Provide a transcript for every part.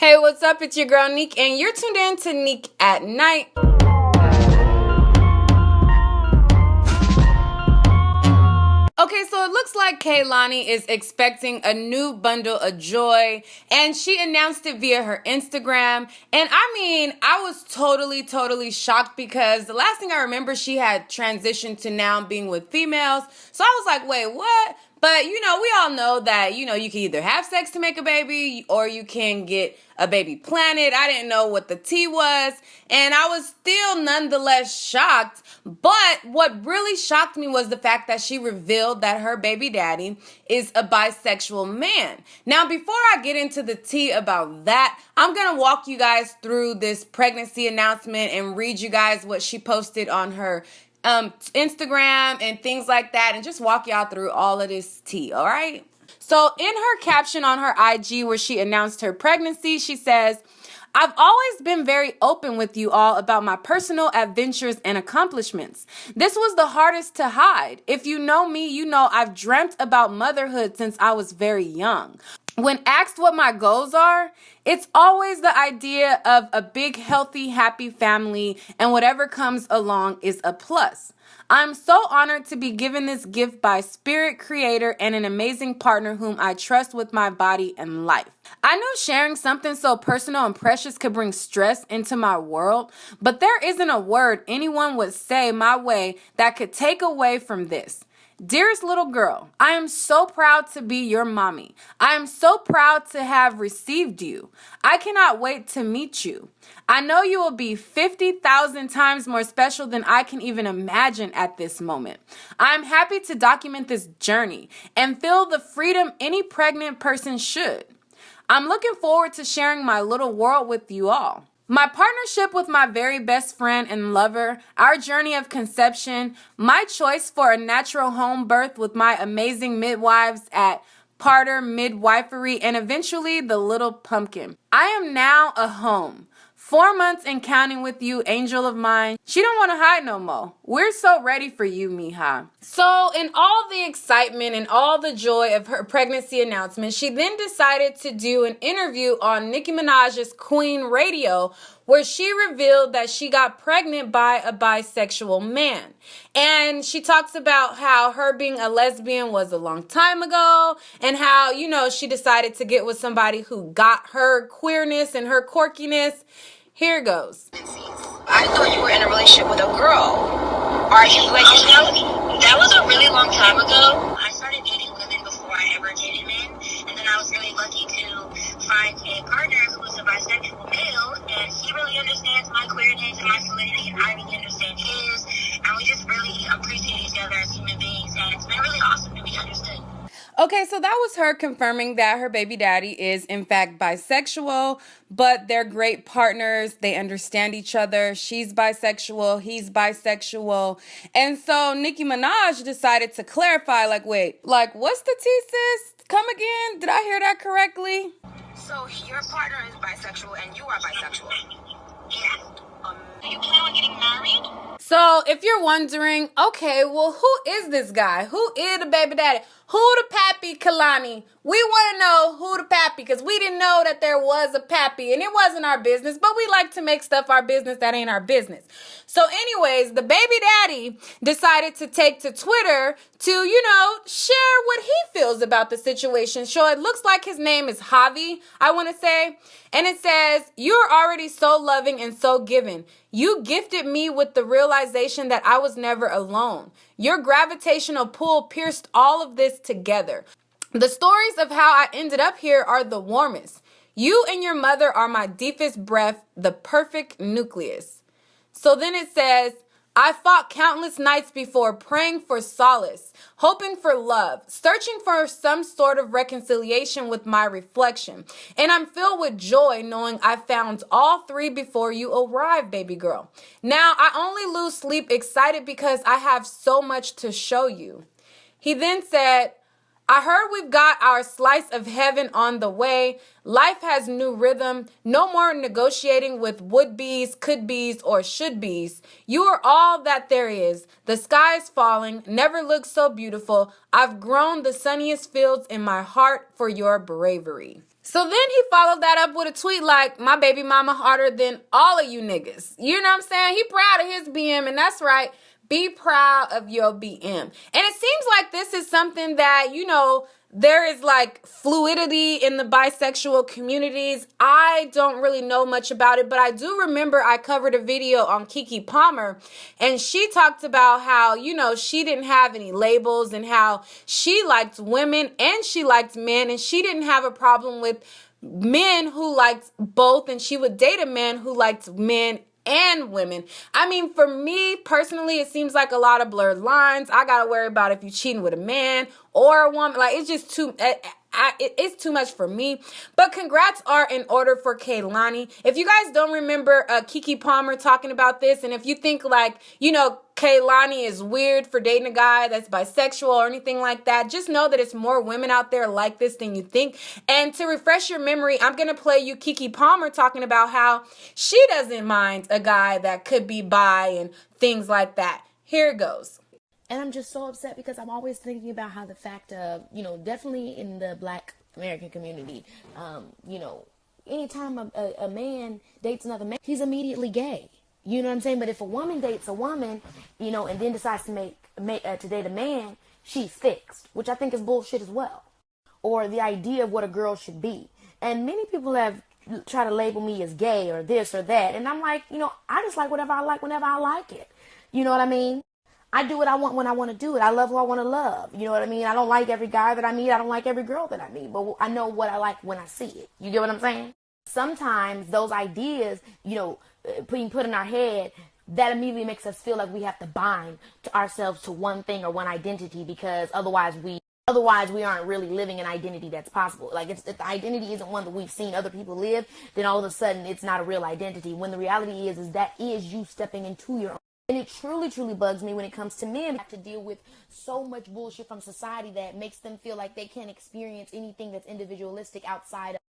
Hey, what's up? It's your girl Neek, and you're tuned in to Neek at Night. Okay, so it looks like Kehlani is expecting a new bundle of joy, and she announced it via her Instagram. And I mean, I was totally shocked because the last thing I remember, she had transitioned to now being with females. So I was like, wait, what? But, we all know that, you can either have sex to make a baby or you can get a baby planted. I didn't know what the tea was, and I was still nonetheless shocked. But what really shocked me was the fact that she revealed that her baby daddy is a bisexual man. Now, before I get into the tea about that, I'm going to walk you guys through this pregnancy announcement and read you guys what she posted on her Instagram and things like that, and just walk y'all through all of this tea, all right? So in her caption on her IG where she announced her pregnancy, she says, "I've always been very open with you all about my personal adventures and accomplishments. This was the hardest to hide. If you know me, you know I've dreamt about motherhood since I was very young. When asked what my goals are, it's always the idea of a big, healthy, happy family, and whatever comes along is a plus. I'm so honored to be given this gift by Spirit Creator and an amazing partner whom I trust with my body and life. I know sharing something so personal and precious could bring stress into my world, but there isn't a word anyone would say my way that could take away from this. Dearest little girl, I am so proud to be your mommy. I am so proud to have received you. I cannot wait to meet you. I know you will be 50,000 times more special than I can even imagine at this moment. I'm happy to document this journey and feel the freedom any pregnant person should. I'm looking forward to sharing my little world with you all. My partnership with my very best friend and lover, our journey of conception, my choice for a natural home birth with my amazing midwives at Parter Midwifery, and eventually the little pumpkin. I am now a home. 4 months and counting with you, angel of mine. She don't want to hide no more. We're so ready for you, mija." So in all the excitement and all the joy of her pregnancy announcement, she then decided to do an interview on Nicki Minaj's Queen Radio, where she revealed that she got pregnant by a bisexual man. And she talks about how her being a lesbian was a long time ago, and how, she decided to get with somebody who got her queerness and her quirkiness. Here goes. I thought you were in a relationship with a girl. Are you like that was a really long time ago. I started dating women before I ever dated men, and then I was really lucky to find a partner who was a bisexual male, and he really understands my queerness and my fluidity, and I really understand his, and we just really appreciate each other as human beings, and it's been really awesome to be understood. Okay, so that was her confirming that her baby daddy is in fact bisexual, but they're great partners. They understand each other. She's bisexual, he's bisexual. And so Nicki Minaj decided to clarify, what's the tea, sis? Come again? Did I hear that correctly? So your partner is bisexual and you are bisexual. Yeah. Do you plan on getting married? So if you're wondering, okay, well, who is this guy? Who is the baby daddy? Who the pappy, Kehlani? We want to know who the pappy, because we didn't know that there was a pappy, and it wasn't our business, but we like to make stuff our business that ain't our business. So anyways, the baby daddy decided to take to Twitter to, share what he feels about the situation. So it looks like his name is Javi, I want to say. And it says, "You're already so loving and so giving. You gifted me with the realization that I was never alone. Your gravitational pull pierced all of this together. The stories of how I ended up here are the warmest. You and your mother are my deepest breath, the perfect nucleus." So then it says, "I fought countless nights before, praying for solace, hoping for love, searching for some sort of reconciliation with my reflection. And I'm filled with joy knowing I found all three before you arrived, baby girl. Now I only lose sleep excited because I have so much to show you." He then said, "I heard we've got our slice of heaven on the way. Life has new rhythm. No more negotiating with would-be's, could-be's, or should-be's. You are all that there is. The sky is falling. Never looked so beautiful. I've grown the sunniest fields in my heart for your bravery." So then he followed that up with a tweet like, my baby mama harder than all of you niggas. You know what I'm saying? He proud of his BM, and that's right. Be proud of your BM. And it seems like this is something that, you know, there is like fluidity in the bisexual communities. I don't really know much about it, but I do remember I covered a video on KeKe Palmer, and she talked about how, you know, she didn't have any labels and how she liked women and she liked men, and she didn't have a problem with men who liked both, and she would date a man who liked men and women. I mean, for me personally, it seems like a lot of blurred lines. I gotta worry about if you're cheating with a man or a woman. Like, it's just too... it's too much for me. But congrats are in order for Kehlani. If you guys don't remember KeKe Palmer talking about this, and if you think like, you know, Kehlani is weird for dating a guy that's bisexual or anything like that, just know that it's more women out there like this than you think. And to refresh your memory, I'm going to play you KeKe Palmer talking about how she doesn't mind a guy that could be bi and things like that. Here it goes. And I'm just so upset because I'm always thinking about how the fact of, you know, definitely in the Black American community, you know, anytime a man dates another man, he's immediately gay. You know what I'm saying? But if a woman dates a woman, you know, and then decides to to date a man, she's fixed, which I think is bullshit as well. Or the idea of what a girl should be. And many people have tried to label me as gay or this or that. And I'm like, you know, I just like whatever I like whenever I like it. You know what I mean? I do what I want when I want to do it. I love who I want to love. You know what I mean? I don't like every guy that I meet. I don't like every girl that I meet. But I know what I like when I see it. You get what I'm saying? Sometimes those ideas, you know, being put in our head, that immediately makes us feel like we have to bind to ourselves to one thing or one identity, because otherwise we aren't really living an identity that's possible. Like, if the identity isn't one that we've seen other people live, then all of a sudden it's not a real identity. When the reality is that is you stepping into your own. And it truly, truly bugs me when it comes to men. Have to deal with so much bullshit from society that makes them feel like they can't experience anything that's individualistic outside of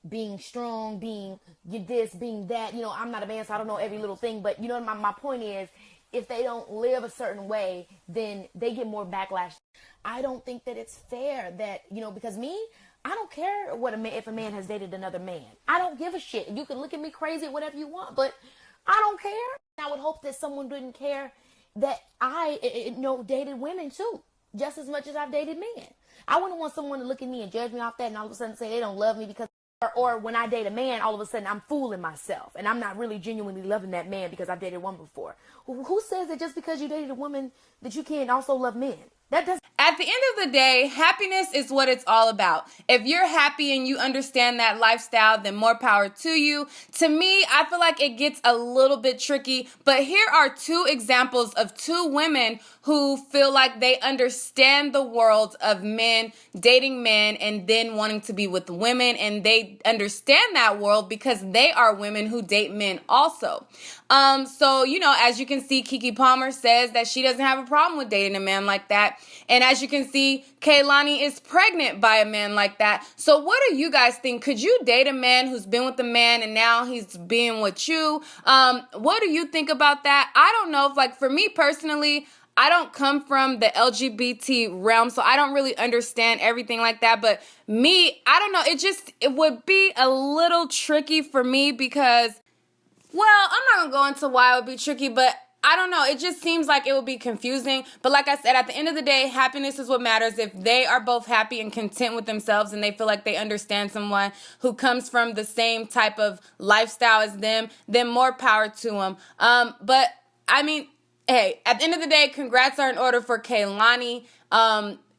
being strong, being this, being that. You know, I'm not a man, so I don't know every little thing. But, you know, my point is, if they don't live a certain way, then they get more backlash. I don't think that it's fair that, you know, because me, I don't care if a man has dated another man. I don't give a shit. You can look at me crazy, whatever you want, but I don't care. I would hope that someone didn't care that I dated women too, just as much as I've dated men. I wouldn't want someone to look at me and judge me off that and all of a sudden say they don't love me because, or when I date a man, all of a sudden I'm fooling myself and I'm not really genuinely loving that man because I've dated one before. Who says that just because you dated a woman that you can't also love men? That doesn't. At the end of the day, happiness is what it's all about. If you're happy and you understand that lifestyle, then more power to you. To me, I feel like it gets a little bit tricky, but here are two examples of two women who feel like they understand the world of men, dating men, and then wanting to be with women, and they understand that world because they are women who date men also. So, you know, as you can see, KeKe Palmer says that she doesn't have a problem with dating a man like that. And as you can see, Kehlani is pregnant by a man like that. So what do you guys think? Could you date a man who's been with a man and now he's being with you? What do you think about that? I don't know if, like, for me personally, I don't come from the LGBT realm, so I don't really understand everything like that. But me, I don't know. It would be a little tricky for me because, well, I'm not going to go into why it would be tricky, but I don't know. It just seems like it would be confusing. But like I said, at the end of the day, happiness is what matters. If they are both happy and content with themselves and they feel like they understand someone who comes from the same type of lifestyle as them, then more power to them. But, I mean, hey, at the end of the day, congrats are in order for Kehlani.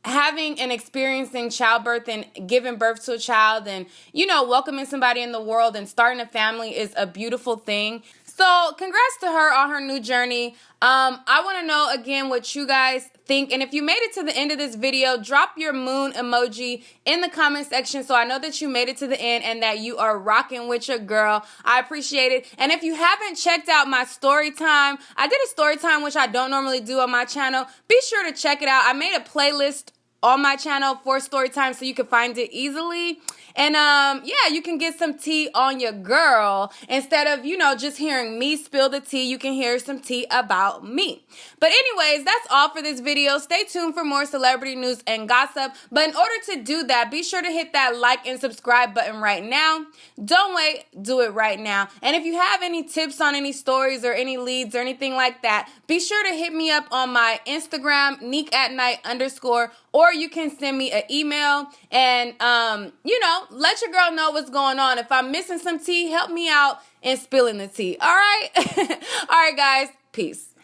Having and experiencing childbirth and giving birth to a child and, you know, welcoming somebody in the world and starting a family is a beautiful thing. So congrats to her on her new journey. I want to know, again, what you guys think. And if you made it to the end of this video, drop your moon emoji in the comment section so I know that you made it to the end and that you are rocking with your girl. I appreciate it. And if you haven't checked out my story time, I did a story time, which I don't normally do on my channel. Be sure to check it out. I made a playlist on my channel for story time so you can find it easily. And yeah, you can get some tea on your girl. Instead of, just hearing me spill the tea, you can hear some tea about me. But anyways, that's all for this video. Stay tuned for more celebrity news and gossip. But in order to do that, be sure to hit that like and subscribe button right now. Don't wait, do it right now. And if you have any tips on any stories or any leads or anything like that, be sure to hit me up on my Instagram, neekatnight_, or you can send me an email and, let your girl know what's going on. If I'm missing some tea, help me out in spilling the tea. All right? All right, guys. Peace.